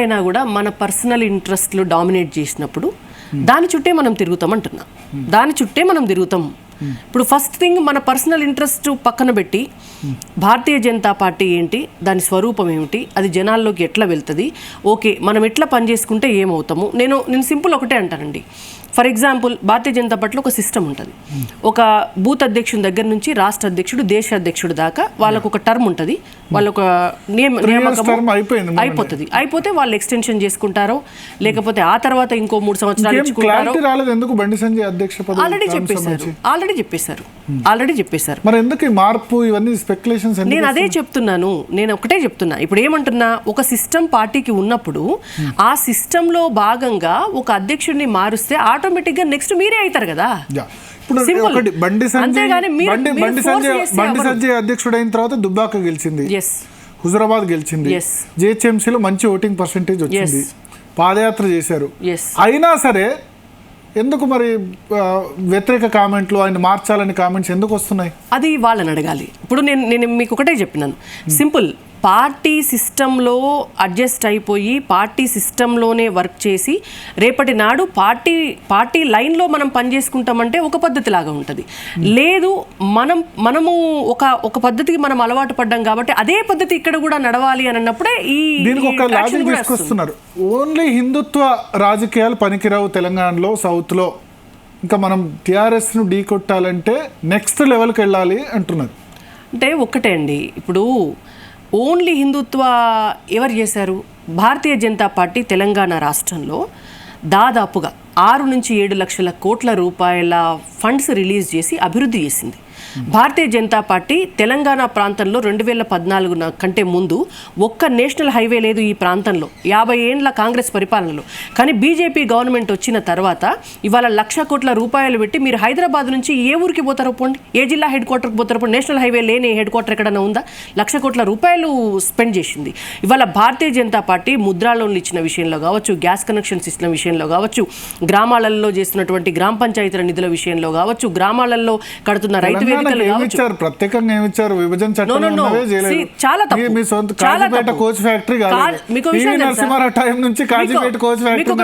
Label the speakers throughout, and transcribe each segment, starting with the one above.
Speaker 1: అయినా కూడా మన పర్సనల్ ఇంట్రెస్ట్లు డామినేట్ చేసినప్పుడు దాని చుట్టే మనం తిరుగుతాం అంటున్నా. దాని చుట్టే మనం తిరుగుతాం. ఇప్పుడు ఫస్ట్ థింగ్ మన పర్సనల్ ఇంట్రెస్ట్ పక్కన పెట్టి భారతీయ జనతా పార్టీ ఏంటి, దాని స్వరూపం ఏమిటి, అది జనాల్లోకి ఎట్లా వెళ్తుంది, ఓకే మనం ఎట్లా పనిచేసుకుంటే ఏమవుతాము. నేను సింపుల్ ఒకటే అంటానండి. ఫర్ ఎగ్జాంపుల్ భారతీయ జనతా పార్టీలో ఒక సిస్టమ్ ఉంటుంది. ఒక బూత్ అధ్యక్షుడి దగ్గర నుంచి రాష్ట్ర అధ్యక్షుడు, దేశ అధ్యక్షుడు దాకా వాళ్ళకు ఒక టర్మ్ ఉంటుంది. వాళ్ళొక నియామకం అయిపోతుంది. అయిపోతే వాళ్ళు ఎక్స్టెన్షన్ చేసుకుంటారో లేకపోతే ఆ తర్వాత ఇంకో 3 సంవత్సరాలు ఇచ్చుకుంటారో ఆల్రెడీ చెప్పేశారు. నేను అదే చెప్తున్నాను. నేను ఒకటే చెప్తున్నా. ఇప్పుడు ఏమంటున్నా, ఒక సిస్టమ్ పార్టీకి ఉన్నప్పుడు ఆ సిస్టంలో భాగంగా ఒక అధ్యక్షుడిని మారుస్తే ఆటోమేటిక్ గా నెక్స్ట్ మీరే అవుతారు కదా.
Speaker 2: బండి సంజయ్ అధ్యక్షుడైన తర్వాత దుబ్బాక గెలిచింది, హుజరాబాద్ గెలిచింది, జిహెచ్ఎంసీలో మంచి ఓటింగ్ పర్సెంటేజ్ వచ్చింది, పాదయాత్ర చేశారు. అయినా సరే ఎందుకు మరి వ్యతిరేక కామెంట్లు, ఆయన మార్చాలని కామెంట్స్ ఎందుకు వస్తున్నాయి?
Speaker 1: అది వాళ్ళని అడగాలి. ఇప్పుడు నేను మీకు ఒకటే చెప్పినాను, సింపుల్. పార్టీ సిస్టంలో అడ్జస్ట్ అయిపోయి పార్టీ సిస్టంలోనే వర్క్ చేసి రేపటి నాడు పార్టీ లైన్లో మనం పనిచేసుకుంటామంటే ఒక పద్ధతి లాగా ఉంటుంది. లేదు మనము ఒక పద్ధతికి మనం అలవాటు పడ్డాం కాబట్టి అదే పద్ధతి ఇక్కడ కూడా నడవాలి అని అన్నప్పుడే
Speaker 2: దీనికి ఒక లాజిక్ తీసుకొస్తున్నారు. ఓన్లీ హిందుత్వ రాజకీయాలు పనికిరావు తెలంగాణలో, సౌత్లో. ఇంకా మనం టీఆర్ఎస్ను ఢీ కొట్టాలంటే నెక్స్ట్ లెవెల్కి వెళ్ళాలి అంటున్నారు.
Speaker 1: అంటే ఒక్కటే అండి, ఇప్పుడు ఓన్లీ హిందుత్వ ఎవరు చేశారు? భారతీయ జనతా పార్టీ తెలంగాణ రాష్ట్రంలో దాదాపుగా 6 నుంచి 7 లక్షల కోట్ల రూపాయల ఫండ్స్ రిలీజ్ చేసి అభివృద్ధి చేసింది. భారతీయ జనతా పార్టీ తెలంగాణ ప్రాంతంలో 2014 కంటే ముందు ఒక్క నేషనల్ హైవే లేదు ఈ ప్రాంతంలో, 50 ఏండ్ల కాంగ్రెస్ పరిపాలనలో. కానీ బీజేపీ గవర్నమెంట్ వచ్చిన తర్వాత ఇవాళ 1,00,000 కోట్ల రూపాయలు పెట్టి మీరు హైదరాబాద్ నుంచి ఏ ఊరికి పోతారో పోండి, ఏ జిల్లా హెడ్ క్వార్టర్కి పోతారో పోండి, నేషనల్ హైవే లేని హెడ్ క్వార్టర్ ఎక్కడైనా ఉందా? 1,00,000 కోట్ల రూపాయలు స్పెండ్ చేసింది. ఇవాళ భారతీయ జనతా పార్టీ ముద్రా లోన్లు ఇచ్చిన విషయంలో కావచ్చు, గ్యాస్ కనెక్షన్స్ ఇచ్చిన విషయంలో కావచ్చు, గ్రామాలలో చేస్తున్నటువంటి గ్రామ పంచాయతీల నిధుల విషయంలో కావచ్చు, గ్రామాలలో కడుతున్న రైతు
Speaker 2: ప్రత్యేకంగా ఏమిచ్చారు? విభజన చట్టం కోచ్ ఫ్యాక్టరీ నరసింహారావు టైం నుంచి కాజీపేట కోచ్ ఫ్యాక్టరీ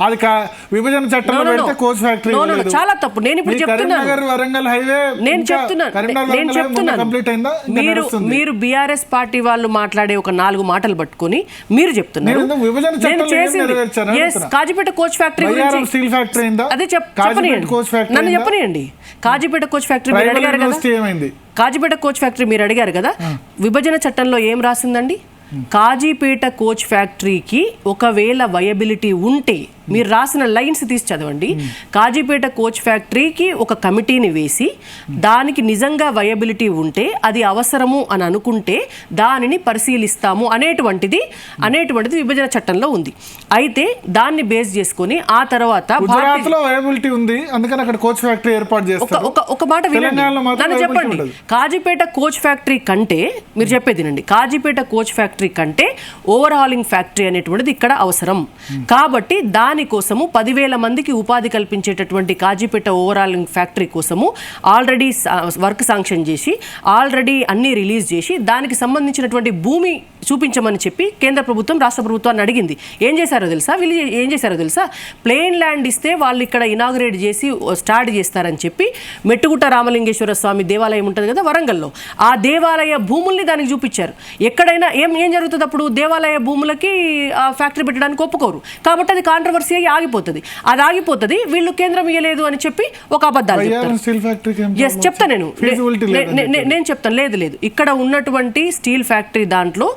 Speaker 2: అది విభజన చట్టంలో పెడితే కోచ్ ఫ్యాక్టరీ
Speaker 1: చాలా తప్పు. నేను ఇప్పుడు
Speaker 2: కరీంనగర్ వరంగల్ హైవే
Speaker 1: నేను చెప్తున్నాను. మీరు బీఆర్ఎస్ పార్టీ వాళ్ళు మాట్లాడే ఒక 4 మాటలు పట్టుకొని మీరు చెప్తున్నారు Kazipet coach factory
Speaker 2: steel factory
Speaker 1: అదే నన్ను చెప్పనియండి. కాజీపేట కోచ్ ఫ్యాక్టరీ మీరు అడిగారు కదా, కాజీపేట కోచ్ ఫ్యాక్టరీ మీరు అడిగారు కదా, విభజన చట్టంలో ఏం రాసిందండి? కాజీపేట కోచ్ ఫ్యాక్టరీకి ఒకవేళ వయబిలిటీ ఉంటే, మీరు రాసిన లైన్స్ తీసి చదవండి, కాజీపేట కోచ్ ఫ్యాక్టరీకి ఒక కమిటీని వేసి దానికి నిజంగా వయబిలిటీ ఉంటే, అది అవసరము అని అనుకుంటే దానిని పరిశీలిస్తాము అనేటువంటిది విభజన చట్టంలో ఉంది. అయితే దాన్ని బేస్ చేసుకొని ఆ తర్వాత ఒక మాట వినండి, నన్ను చెప్పండి. కాజీపేట కోచ్ ఫ్యాక్టరీ కంటే, మీరు చెప్పేది వినండి, కాజీపేట కోచ్ ఫ్యాక్టరీ కంటే ఓవర్హాలింగ్ ఫ్యాక్టరీ అనేటువంటిది ఇక్కడ అవసరం. కాబట్టి దానికోసము 10,000 మందికి ఉపాధి కల్పించేటటువంటి కాజీపేట ఓవర్హాలింగ్ ఫ్యాక్టరీ కోసము ఆల్రెడీ వర్క్ శాంక్షన్ చేసి, ఆల్రెడీ అన్ని రిలీజ్ చేసి, దానికి సంబంధించినటువంటి భూమి చూపించమని చెప్పి కేంద్ర ప్రభుత్వం రాష్ట్ర ప్రభుత్వాన్ని అడిగింది. ఏం చేశారో తెలుసా? ప్లెయిన్ ల్యాండ్ ఇస్తే వాళ్ళు ఇక్కడ ఇనాగ్రేట్ చేసి స్టార్ట్ చేస్తారని చెప్పి మెట్టుగుట్ట రామలింగేశ్వర స్వామి దేవాలయం ఉంటుంది కదా వరంగల్లో, ఆ దేవాలయ భూముల్ని దానికి చూపించారు. ఎక్కడైనా ఏం జరుగుతుంది అప్పుడు? దేవాలయ భూములకి ఫ్యాక్టరీ పెట్టడానికి ఒప్పుకోరు కాబట్టి అది కాంట్రవర్సీ అయ్యి ఆగిపోతుంది. అది ఆగిపోతుంది, వీళ్ళు కేంద్రం ఇయ్యలేదు అని చెప్పి ఒక అబద్ధాలు చెప్తాను. నేను చెప్తాను, లేదు ఇక్కడ ఉన్నటువంటి స్టీల్ ఫ్యాక్టరీ దాంట్లో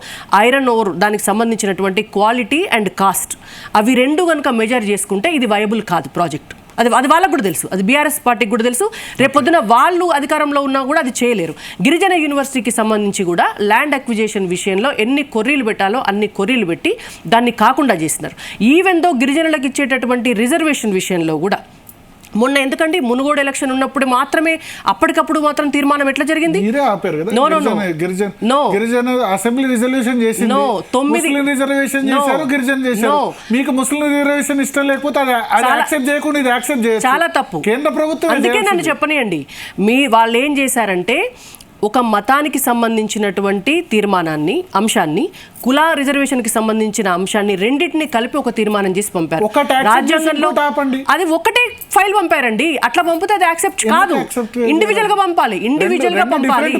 Speaker 1: ఐరన్ ఓర్ దానికి సంబంధించినటువంటి క్వాలిటీ అండ్ కాస్ట్ అవి 2 కనుక మెజర్ చేసుకుంటే ఇది వయబుల్ కాదు ప్రాజెక్ట్. అది వాళ్ళకు కూడా తెలుసు, అది బీఆర్ఎస్ పార్టీకి కూడా తెలుసు. రేపొద్దున వాళ్ళు అధికారంలో ఉన్నా కూడా అది చేయలేరు. గిరిజన యూనివర్సిటీకి సంబంధించి కూడా ల్యాండ్ అక్విజిషన్ విషయంలో ఎన్ని కొర్రీలు పెట్టాలో అన్ని కొర్రీలు పెట్టి దాన్ని కాకుండా చేసినారు. ఈవెన్ దో గిరిజనులకు ఇచ్చేటటువంటి రిజర్వేషన్ విషయంలో కూడా మొన్న ఎందుకండి మునుగోడు ఎలక్షన్ ఉన్నప్పుడు మాత్రమే అప్పటికప్పుడు మాత్రం తీర్మానం ఎట్లా జరిగింది?
Speaker 2: అసెంబ్లీ రిజల్యూషన్ చేసింది, 9 రిజర్వేషన్ చేశారు, గిరిజన చేశారు. మీకు ముస్లిం రిజర్వేషన్ ఇష్టం లేకపోతే అది యాక్సెప్ట్ చేయకుండా ఇది యాక్సెప్ట్ చేయొచ్చు.
Speaker 1: చాలా తప్పు.
Speaker 2: కేంద్ర ప్రభుత్వం
Speaker 1: అందుకే నన్ను చెప్పనియండి, వాళ్ళు ఏం చేశారంటే ఒక మతానికి సంబంధించినటువంటి తీర్మానాన్ని అంశాన్ని కుల రిజర్వేషన్ కి సంబంధించిన అంశాన్ని రెండింటిని కలిపి ఒక తీర్మానం చేసి పంపారు రాజ్యాంగంలో. అది ఒకటే ఫైల్ పంపారండి. అట్లా పంపితే అది యాక్సెప్ట్ కాదు. ఇండివిజువల్ గా పంపాలి, ఇండివిజువల్ గా పంపాలి.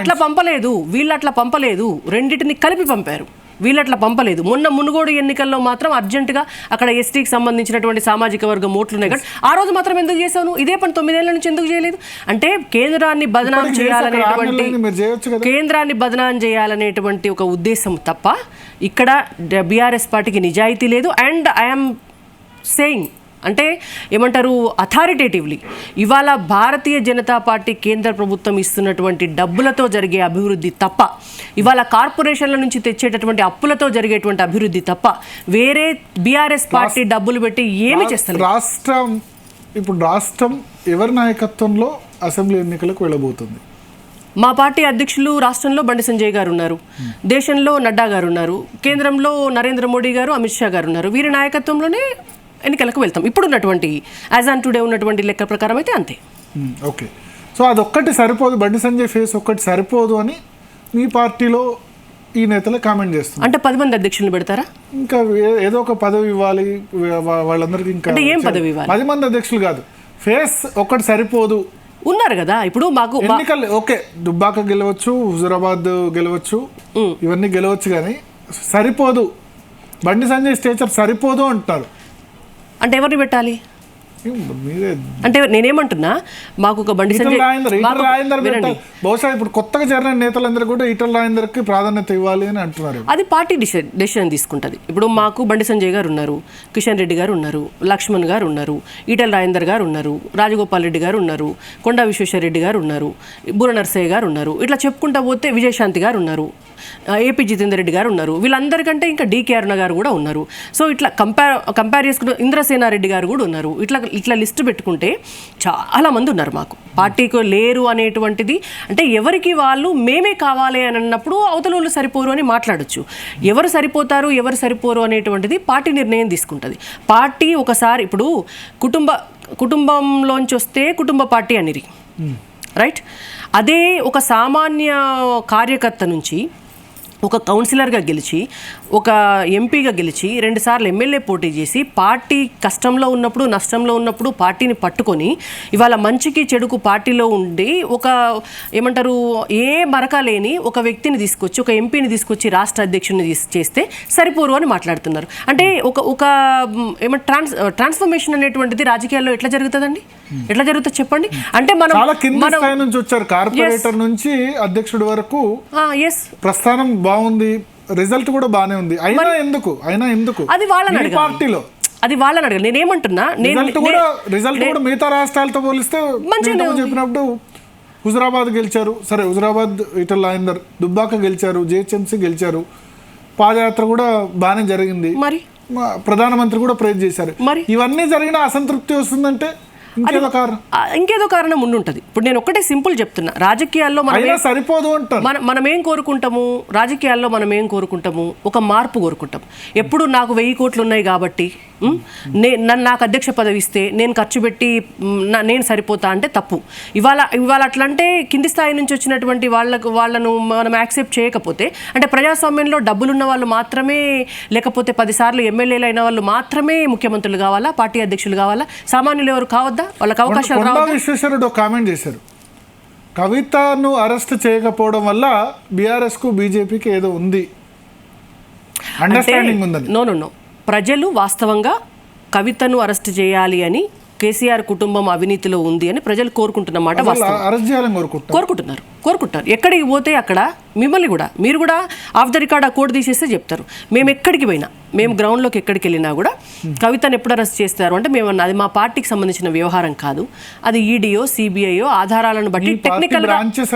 Speaker 1: అట్లా పంపలేదు వీళ్ళు, అట్లా పంపలేదు, రెండింటిని కలిపి పంపారు. వీళ్ళట్లా పంపలేదు. మొన్న మునుగోడు ఎన్నికల్లో మాత్రం అర్జెంటుగా అక్కడ ఎస్టీకి సంబంధించినటువంటి సామాజిక వర్గం ఓట్లున్నాయి కానీ ఆ రోజు మాత్రం ఎందుకు చేశాను? ఇదే పని 9 ఏళ్ల నుంచి ఎందుకు చేయలేదు? అంటే కేంద్రాన్ని బదనాం చేయాలనేటువంటి ఒక ఉద్దేశం తప్ప ఇక్కడ బీఆర్ఎస్ పార్టీకి నిజాయితీ లేదు. అండ్ ఐఎమ్ సేయింగ్, అంటే ఏమంటారు, అథారిటేటివ్లీ ఇవాళ భారతీయ జనతా పార్టీ కేంద్ర ప్రభుత్వం ఇస్తున్నటువంటి డబ్బులతో జరిగే అభివృద్ధి తప్ప, ఇవాళ కార్పొరేషన్ల నుంచి తెచ్చేటటువంటి అప్పులతో జరిగేటువంటి అభివృద్ధి తప్ప వేరే బీఆర్ఎస్ పార్టీ డబ్బులు పెట్టి ఏమి చేస్తారు?
Speaker 2: రాష్ట్రం ఎవరి నాయకత్వంలో అసెంబ్లీ ఎన్నికలకు వెళ్ళబోతుంది?
Speaker 1: మా పార్టీ అధ్యక్షులు రాష్ట్రంలో బండి సంజయ్ గారు ఉన్నారు, దేశంలో నడ్డా గారు ఉన్నారు, కేంద్రంలో నరేంద్ర మోడీ గారు, అమిత్ షా గారు ఉన్నారు. వీరి నాయకత్వంలోనే ఎన్నికలకు వెళ్తాం. ఇప్పుడు ఉన్నటువంటి యాజ్ ఆన్ టుడే ఉన్నటువంటి లెక్క ప్రకారం అయితే అంతే.
Speaker 2: ఓకే, సో అదొక్కటి సరిపోదు, బండి సంజయ్ ఫేస్ ఒక్కటి సరిపోదు అని మీ పార్టీలో ఈ నేతలు కామెంట్ చేస్తున్నారు.
Speaker 1: అంటే 10 మంది అధ్యక్షులను పెడతారా?
Speaker 2: ఇంకా ఏదో ఒక పదవి ఇవ్వాలి వాళ్ళందరికీ. ఇంకా
Speaker 1: అంటే ఏం పదవి ఇవ్వాలి?
Speaker 2: 10 మంది అధ్యక్షులు కాదు, ఫేస్ ఒక్కటి సరిపోదు.
Speaker 1: ఉన్నారు కదా ఇప్పుడు మాకు
Speaker 2: ఎన్నికలు. ఓకే, దుబ్బాక గెలవచ్చు, హుజురాబాద్ గెలవచ్చు, ఇవన్నీ గెలవచ్చు, కానీ సరిపోదు, బండి సంజయ్ స్టేచర్ సరిపోదు అంటారు.
Speaker 1: అంటే ఎవరిని పెట్టాలి? అంటే నేనేమంటున్నా, మాకు ఒక బండి సంజయ్
Speaker 2: బహుశా ఇప్పుడు కొత్తగా చేరిన నేతలందరూ కూడా ఈటల రాజేందర్కి ప్రాధాన్యత ఇవ్వాలి అని అంటున్నారు.
Speaker 1: అది పార్టీ డెసిషన్ తీసుకుంటుంది. ఇప్పుడు మాకు బండి సంజయ్ గారు ఉన్నారు, కిషన్ రెడ్డి గారు ఉన్నారు, లక్ష్మణ్ గారు ఉన్నారు, ఈటల రాజేందర్ గారు ఉన్నారు, రాజగోపాల్ రెడ్డి గారు ఉన్నారు, కొండా విశ్వేశ్వరరెడ్డి గారు ఉన్నారు, బూర నర్సయ్య గారు ఉన్నారు, ఇట్లా చెప్పుకుంటా పోతే విజయశాంతి గారు ఉన్నారు, ఏపీ జితేందర్ రెడ్డి గారు ఉన్నారు, వీళ్ళందరికంటే ఇంకా డికే అరుణ గారు కూడా ఉన్నారు. సో ఇట్లా కంపేర్ చేసుకుంటే ఇంద్రసేనారెడ్డి గారు కూడా ఉన్నారు. ఇట్లా లిస్ట్ పెట్టుకుంటే చాలా మంది ఉన్నారు. మాకు పార్టీకి లేరు అనేటువంటిది, అంటే ఎవరికి వాళ్ళు మేమే కావాలి అని అన్నప్పుడు అవతల వాళ్ళు సరిపోరు అని మాట్లాడచ్చు. ఎవరు సరిపోతారు ఎవరు సరిపోరు అనేటువంటిది పార్టీ నిర్ణయం తీసుకుంటుంది. పార్టీ ఒకసారి ఇప్పుడు కుటుంబంలోంచి వస్తే కుటుంబ పార్టీ అనిరి, రైట్? అదే ఒక సామాన్య కార్యకర్త నుంచి ఒక కౌన్సిలర్గా గెలిచి, ఒక ఎంపీగా గెలిచి, 2 సార్లు ఎమ్మెల్యే పోటీ చేసి, పార్టీ కష్టంలో ఉన్నప్పుడు నష్టంలో ఉన్నప్పుడు పార్టీని పట్టుకొని ఇవాళ మంచికి చెడుకు పార్టీలో ఉండి ఒక ఏమంటారు ఏ మరక లేని ఒక వ్యక్తిని తీసుకొచ్చి, ఒక ఎంపీని తీసుకొచ్చి రాష్ట్ర అధ్యక్షుడిని చేస్తే సరిపోరు అని మాట్లాడుతున్నారు. అంటే ఒక ఏమంటారు ట్రాన్స్ఫర్మేషన్ అనేటువంటిది రాజకీయాల్లో ఎట్లా జరుగుతుందండి? ఎట్లా జరుగుతుంది చెప్పండి? అంటే మనం
Speaker 2: నుంచి వచ్చారు, కార్పొరేటర్ నుంచి అధ్యక్షుడి వరకు ప్రస్థానం బాగుంది, రిజల్ట్ కూడా బానే ఉంది. అయినా ఎందుకు
Speaker 1: అది వాళ్ళని అడగాలి,
Speaker 2: పార్టీలో
Speaker 1: అది వాళ్ళని అడగాలి. నేనేమంటున్నా,
Speaker 2: రిజల్ట్ కూడా మిగతా రాష్ట్రాలతో పోలిస్తే చెప్పినప్పుడు హుజురాబాద్ గెలిచారు, సరే హుజురాబాద్ ఈటల రాజేందర్, దుబ్బాక గెలిచారు, జిహెచ్ఎంసీ గెలిచారు, పాదయాత్ర కూడా బాగానే జరిగింది, మరి ప్రధానమంత్రి కూడా ప్రైజ్ చేశారు. ఇవన్నీ జరిగిన అసంతృప్తి వస్తుందంటే
Speaker 1: ఇంకేదో కారణం ఉండుంటది. ఇప్పుడు నేను ఒకటే సింపుల్ చెప్తున్నా, రాజకీయాల్లో
Speaker 2: సరిపోదు
Speaker 1: మనం ఏం కోరుకుంటాము? రాజకీయాల్లో మనం ఏం కోరుకుంటాము? ఒక మార్పు కోరుకుంటాం. ఎప్పుడు నాకు 1000 కోట్లు ఉన్నాయి కాబట్టి నాకు అధ్యక్ష పదవి ఇస్తే నేను ఖర్చు పెట్టి నేను సరిపోతా అంటే తప్పు. ఇవాళ అట్లంటే కింది స్థాయి నుంచి వచ్చినటువంటి వాళ్ళను మనం యాక్సెప్ట్ చేయకపోతే, అంటే ప్రజాస్వామ్యంలో డబ్బులున్న వాళ్ళు మాత్రమే, లేకపోతే 10 సార్లు ఎమ్మెల్యేలు అయిన వాళ్ళు మాత్రమే ముఖ్యమంత్రులు కావాలా, పార్టీ అధ్యక్షులు కావాలా? సామాన్యులు ఎవరు కావద్దా? వాళ్ళకి అవకాశాలు రావద్దా?
Speaker 2: విశ్వేశ్వరరెడ్డి కామెంట్ చేశారు, కవితను అరెస్ట్ చేయకపోవడం వల్ల బీఆర్ఎస్ కు బీజేపీకి ఏదో ఉంది, అండర్స్టాండింగ్ ఉందని.
Speaker 1: నో, ప్రజలు వాస్తవంగా కవితను అరెస్ట్ చేయాలి అని, కేసీఆర్ కుటుంబం అవినీతిలో ఉంది అని ప్రజలు కోరుకుంటున్నమాట. కోరుకుంటున్నారు. ఎక్కడికి పోతే అక్కడ మిమ్మల్ని కూడా, మీరు కూడా ఆఫ్ ద రికార్డ్ ఆ కోడ్ తీసేస్తే చెప్తారు. మేము ఎక్కడికి పోయినా, మేము గ్రౌండ్లోకి ఎక్కడికి వెళ్ళినా కూడా కవితను ఎప్పుడు అరెస్ట్ చేస్తారు అంటే మేము అది మా పార్టీకి సంబంధించిన వ్యవహారం కాదు, అది ఈడీఓ సిబిఐఓ ఆధారాలను బట్టి టెక్నికల్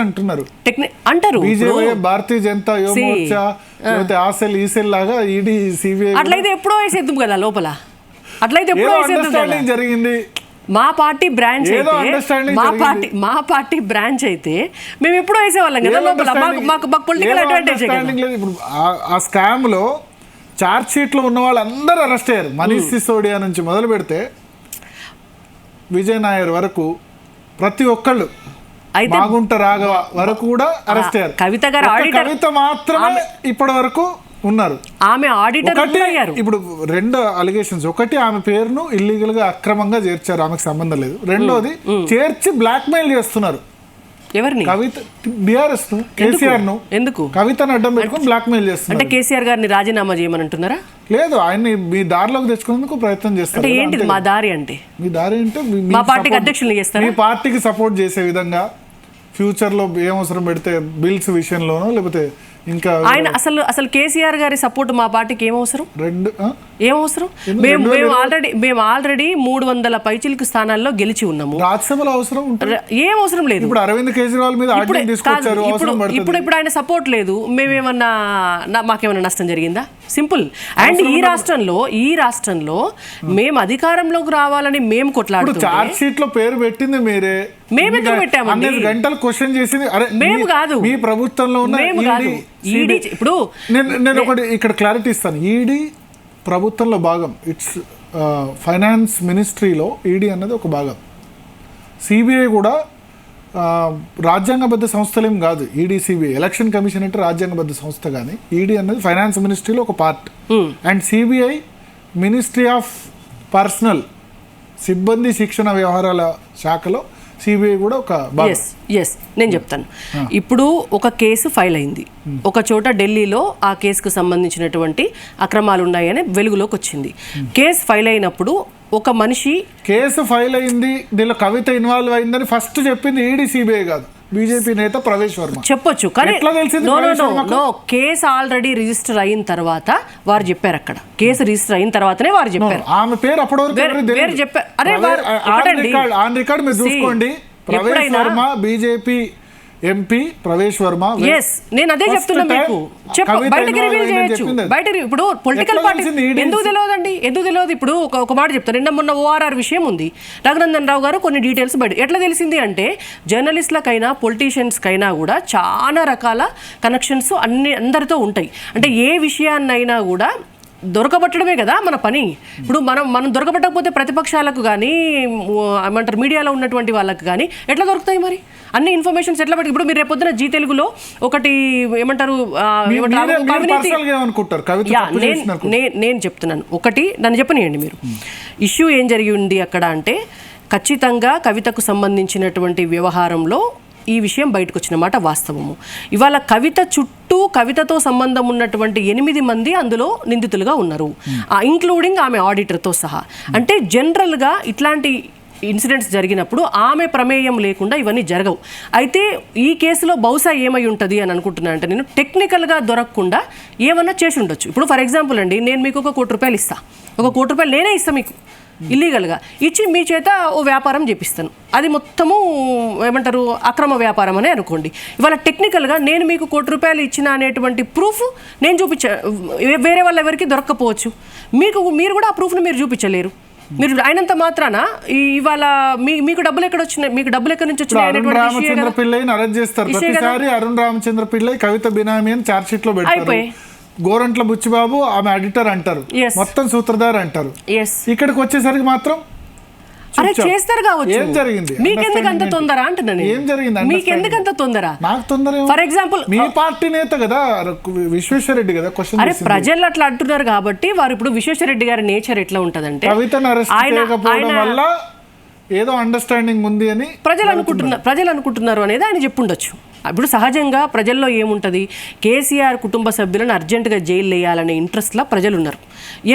Speaker 2: అంటున్నారు,
Speaker 1: అంటారు.
Speaker 2: భారతీయ జనతా
Speaker 1: అట్లయితే ఎప్పుడో వేసేద్దాం కదా లోపల, అట్లయితే ఎప్పుడో వేసేద్దాం
Speaker 2: జరిగింది.
Speaker 1: మా పార్టీ బ్రాంచ్ అయితే మేము ఎప్పుడో వేసేవాళ్ళం కదా లోపల. మాకు పొలిటికల్ అడ్వాంటేజ్.
Speaker 2: ఇప్పుడు ఆ స్కామ్ లో చార్జ్ షీట్ లో ఉన్న వాళ్ళందరూ అరెస్ట్ అయ్యారు. మనీష్ సిసోడియా నుంచి మొదలు పెడితే విజయ్ నాయర్ వరకు ప్రతి ఒక్కళ్ళు
Speaker 1: అయితే
Speaker 2: మాగుంట రాఘవ వరకు కూడా అరెస్ట్ అయ్యారు.
Speaker 1: కవిత గారు ఆడిటర్,
Speaker 2: కవిత మాత్రమే ఇప్పటి వరకు ఉన్నారు.
Speaker 1: ఆమె ఆడిటర్ అయ్యారు.
Speaker 2: ఇప్పుడు 2 అలిగేషన్స్. ఒకటి, ఆమె పేరును ఇల్లీగల్ గా అక్రమంగా చేర్చారు, ఆమెకు సంబంధం లేదు. రెండోది, చేర్చి బ్లాక్ మెయిల్ చేస్తున్నారు.
Speaker 1: ఎవరిని?
Speaker 2: కవిత, బీఆర్ఎస్ ను, కేసీఆర్ ను.
Speaker 1: ఎందుకు?
Speaker 2: కవితను అడ్డం పెట్టుకుని బ్లాక్ మెయిల్ చేస్తున్నారు.
Speaker 1: అంటే కేసీఆర్ గారిని రాజీనామా చేయమని అంటున్నారా?
Speaker 2: లేదు, ఆయన్ని మీ దారిలోకి తెచ్చుకునేందుకు ప్రయత్నం చేస్తారు.
Speaker 1: అంటే ఏంటిది మా దారి? అంటే
Speaker 2: మీ దారి అంటే
Speaker 1: మా పార్టీకి అధ్యక్షులు చేస్తారు.
Speaker 2: మీ పార్టీకి సపోర్ట్ చేసే విధంగా ఫ్యూచర్ లో ఏం అవసరం పెడితే బిల్స్ విషయంలోనో లేకపోతే ఇంకా
Speaker 1: ఆయన అసలు కేసీఆర్ గారి సపోర్ట్ మా పార్టీకి ఏమవసరం? ఏమవసరం? మేము ఆల్రెడీ 300 పైచిలకు స్థానాల్లో గెలిచి ఉన్నాము.
Speaker 2: రాజ్యసభలో అవసరం
Speaker 1: ఏం అవసరం లేదు.
Speaker 2: ఇప్పుడు అరవింద్ కేజ్రీవాల్ మీద
Speaker 1: ఇప్పుడు ఆయన సపోర్ట్ లేదు, మేమేమన్నా మాకేమన్నా నష్టం జరిగిందా? సింపుల్. అండ్ ఈ రాష్ట్రంలో మేము అధికారంలోకి రావాలని మేము కొట్లాడుతున్నాం.
Speaker 2: చార్జ్ షీట్ లో పేరు పెట్టింది మీరే.
Speaker 1: మేము ఎందుకు పెట్టామండి?
Speaker 2: 12 గంటలు క్వశ్చన్ చేసింది
Speaker 1: మేము కాదు,
Speaker 2: మీ ప్రభుత్వంలో ఉన్న
Speaker 1: మేము కాదు. ఈడీ ఇప్పుడు
Speaker 2: నేను ఒకటి ఇక్కడ క్లారిటీ ఇస్తాను. ఈడీ ప్రభుత్వంలో భాగం. ఇట్స్ ఫైనాన్స్ మినిస్ట్రీలో ఈడీ అన్నది ఒక భాగం. సిబిఐ కూడా రాజ్యాంగబద్ధ సంస్థలేం కాదు. ఈడీ, సిబిఐ, ఎలక్షన్ కమిషన్ అంటే రాజ్యాంగబద్ధ సంస్థ, కానీ ఈడీ అన్నది ఫైనాన్స్ మినిస్ట్రీలో ఒక part. And CBI ministry of personal, సిబ్బంది శిక్షణ వ్యవహారాల శాఖలో సిబిఐ కూడా ఒక భాగం.
Speaker 1: ఎస్, నేను చెప్తాను. ఇప్పుడు ఒక కేసు ఫైల్ అయింది ఒక చోట ఢిల్లీలో. ఆ కేసుకు సంబంధించినటువంటి అక్రమాలు ఉన్నాయని వెలుగులోకి వచ్చింది. కేసు ఫైల్ అయినప్పుడు ఒక మనిషి
Speaker 2: కేసు ఫైల్ అయింది, దీనిలో కవిత ఇన్వాల్వ్ అయిందని ఫస్ట్ చెప్పింది ఈడీ, సిబిఐ కాదు, బీజేపీ నేత ప్రవేశ్ వర్మ.
Speaker 1: చెప్పొచ్చు, కానీ కేసు ఆల్రెడీ రిజిస్టర్ అయిన తర్వాత వారు చెప్పారు. అక్కడ కేసు రిజిస్టర్ అయిన తర్వాతనే వారు చెప్పారు.
Speaker 2: ఆమె పేరు అప్పటి వరకు
Speaker 1: చెప్పారు.
Speaker 2: ఆన్ రికార్డ్ మీరు చూసుకోండి. Pravesh Varma, BJP MP Pravesh Varma.
Speaker 1: నేను అదే చెప్తున్నా మీకు. బయటకి రివీల్ చేయొచ్చు. ఇప్పుడు పొలిటికల్ పార్టీ ఎందుకు తెలియదండి? ఎందుకు తెలియదు? ఇప్పుడు ఒక మాట చెప్తాను. నిన్న మొన్న ఓఆర్ఆర్ విషయం ఉంది. రఘునందన్ రావు గారు కొన్ని డీటెయిల్స్ బయట ఎట్లా తెలిసింది అంటే, జర్నలిస్టులకైనా పొలిటీషియన్స్కైనా కూడా చాలా రకాల కనెక్షన్స్ అందరితో ఉంటాయి. అంటే ఏ విషయాన్నైనా కూడా దొరకబట్టడమే కదా మన పని. ఇప్పుడు మనం దొరకబట్టకపోతే ప్రతిపక్షాలకు కానీ ఏమంటారు మీడియాలో ఉన్నటువంటి వాళ్ళకి కానీ ఎట్లా దొరుకుతాయి? మరి అన్ని ఇన్ఫర్మేషన్స్ ఎట్లా పెట్టి ఇప్పుడు మీరు రేపొద్దున జీ తెలుగులో ఒకటి ఏమంటారు నేను చెప్తున్నాను. ఒకటి నన్ను చెప్పనియండి మీరు. ఇష్యూ ఏం జరిగింది అక్కడ అంటే, ఖచ్చితంగా కవితకు సంబంధించినటువంటి వ్యవహారంలో ఈ విషయం బయటకు వచ్చిన మాట వాస్తవము. ఇవాళ కవితతో సంబంధం ఉన్నటువంటి 8 మంది అందులో నిందితులుగా ఉన్నారు, ఇంక్లూడింగ్ ఆమె ఆడిటర్తో సహా. అంటే జనరల్గా ఇట్లాంటి ఇన్సిడెంట్స్ జరిగినప్పుడు ఆమె ప్రమేయం లేకుండా ఇవన్నీ జరగవు. అయితే ఈ కేసులో బహుశా ఏమై ఉంటుంది అని అనుకుంటున్నాను అంటే, నేను టెక్నికల్గా దొరకకుండా ఏమన్నా చేసి ఉండొచ్చు. ఇప్పుడు ఫర్ ఎగ్జాంపుల్ అండి, నేను మీకు ₹1 కోటి ఇస్తాను. ₹1 కోటి నేనే ఇస్తాను మీకు ఇల్లీగల్గా ఇచ్చి మీ చేత ఓ వ్యాపారం చేపిస్తాను. అది మొత్తము ఏమంటారు అక్రమ వ్యాపారం అనే అనుకోండి. ఇవాళ టెక్నికల్గా నేను మీకు ₹1 కోటి ఇచ్చిన అనేటువంటి ప్రూఫ్ నేను వేరే వాళ్ళ ఎవరికి దొరక్కపోవచ్చు. మీరు కూడా ఆ ప్రూఫ్ని మీరు చూపించలేరు. మీరు అయినంత మాత్రాన ఇవాళ మీకు డబ్బులు ఎక్కడ వచ్చినాయి, మీకు డబ్బులు ఎక్కడి నుంచి వచ్చినాయి?
Speaker 2: రామచంద్ర పిల్లైని అరెస్ట్ చేస్తారు ప్రతిసారి. అరుణ్ రామచంద్ర పిల్లై కవిత బినామీ అని ఛార్జ్ షీట్ లో పెడతారు. గోరంట్ల బుచ్చిబాబు ఆమె ఎడిటర్ అంటారు, మొత్తం సూత్రధార అంటారు. ఇక్కడికి వచ్చేసరికి మాత్రం
Speaker 1: చేస్తారు కావచ్చు.
Speaker 2: ఏం జరిగింది?
Speaker 1: మీకెందుకు అంత తొందర అంటున్నాను.
Speaker 2: ఏం జరిగింది?
Speaker 1: మీకెందుకు అంత తొందర?
Speaker 2: నాకు తొందర.
Speaker 1: ఫర్ ఎగ్జాంపుల్
Speaker 2: మీ పార్టీ నేత కదా విశ్వేశ్వరరెడ్డి కదా క్వశ్చన్.
Speaker 1: అరే ప్రజలు అట్లా అంటున్నారు కాబట్టి వారు ఇప్పుడు విశ్వేశ్వరరెడ్డి గారి నేచర్ ఎట్లా ఉంటదంటే,
Speaker 2: కవితను అరెస్ట్ చేయకపోవడం వల్ల ఏదో అండర్స్టాండింగ్ ఉంది అని
Speaker 1: ప్రజలు అనుకుంటున్నారు అనేది ఆయన చెప్పుండొచ్చు. ఇప్పుడు సహజంగా ప్రజల్లో ఏముంటుంది, కేసీఆర్ కుటుంబ సభ్యులను అర్జెంటుగా జైలు వేయాలనే ఇంట్రెస్ట్లో ప్రజలు ఉన్నారు.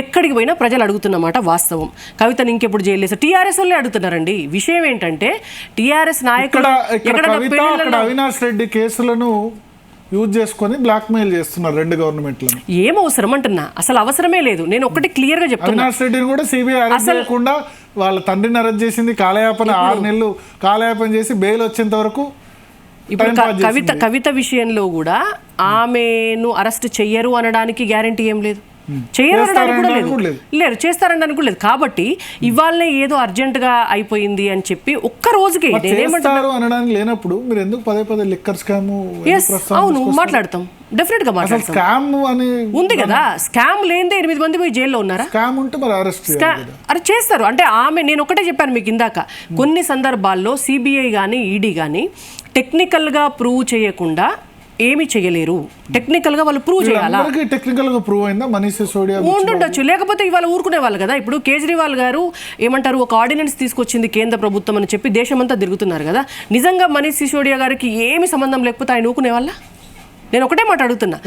Speaker 1: ఎక్కడికి పోయినా ప్రజలు అడుగుతున్నమాట వాస్తవం. కవితను ఇంకెప్పుడు జైలు వేస్తారు? టీఆర్ఎస్ వాళ్ళే అడుగుతున్నారండి. విషయం ఏంటంటే, టీఆర్ఎస్ నాయకుడు
Speaker 2: అవినాష్ రెడ్డి కేసులను యూజ్ చేసుకొని బ్లాక్ మెయిల్ చేస్తున్నారు 2 గవర్నమెంట్లను.
Speaker 1: ఏం అవసరం అంటున్నా? అసలు అవసరమే లేదు. నేను ఒకటి క్లియర్ గా చెప్తున్నా.
Speaker 2: అవినాష్ రెడ్డిని కూడా సిబిఐ అరెస్ట్ చేయకుండా వాళ్ళ తండ్రిని అరెస్ట్ చేసింది. కాలయాపన 6 నెలలు కాలయాపన చేసి బెయిల్ వచ్చేంత వరకు.
Speaker 1: ఇప్పుడు కవిత విషయంలో కూడా ఆమెను అరెస్ట్ చెయ్యరు అనడానికి గ్యారంటీ ఏం లేదు, లేదు చేస్తారనడానికి కూడా లేదు. కాబట్టి ఇవాళ ఏదో అర్జెంటుగా అయిపోయింది అని చెప్పి ఒక్క రోజుకి
Speaker 2: అనడానికి లేనప్పుడు మీరు ఎందుకు పదే లిక్కర్ స్కామ్?
Speaker 1: అవును, మాట్లాడతాం, డెఫినెట్ గా మాట్లాడతాం.
Speaker 2: స్కామ్ అని
Speaker 1: ఉంది కదా, స్కామ్ లేనిదే 8 మంది పోయి జైల్లో ఉన్నారా?
Speaker 2: స్కామ్ ఉంటే మరి అరెస్ట్
Speaker 1: చేస్తారు. అంటే ఆమె నేను ఒకటే చెప్పాను మీకు ఇందాక, కొన్ని సందర్భాల్లో సిబిఐ కానీ ఈడీ కానీ టెక్నికల్గా ప్రూవ్ చేయకుండా ఏమి చేయలేరు. టెక్నికల్గా వాళ్ళు ప్రూవ్ చేయాలా?
Speaker 2: టెక్నికల్గా ప్రూవ్ అయిందా మనీష్ సిసోడియా?
Speaker 1: ఉండొచ్చు, లేకపోతే ఇవాళ ఊరుకునే వాళ్ళు కదా. ఇప్పుడు కేజ్రీవాల్ గారు ఏమంటారు, ఒక ఆర్డినెన్స్ తీసుకొచ్చింది కేంద్ర ప్రభుత్వం అని చెప్పి దేశమంతా తిరుగుతున్నారు కదా. నిజంగా మనీష్ సిసోడియా గారికి ఏమి సంబంధం లేకపోతే ఆయన ఊరుకునే వాళ్ళ? నేను ఒకటే మాట అడుగుతున్నా.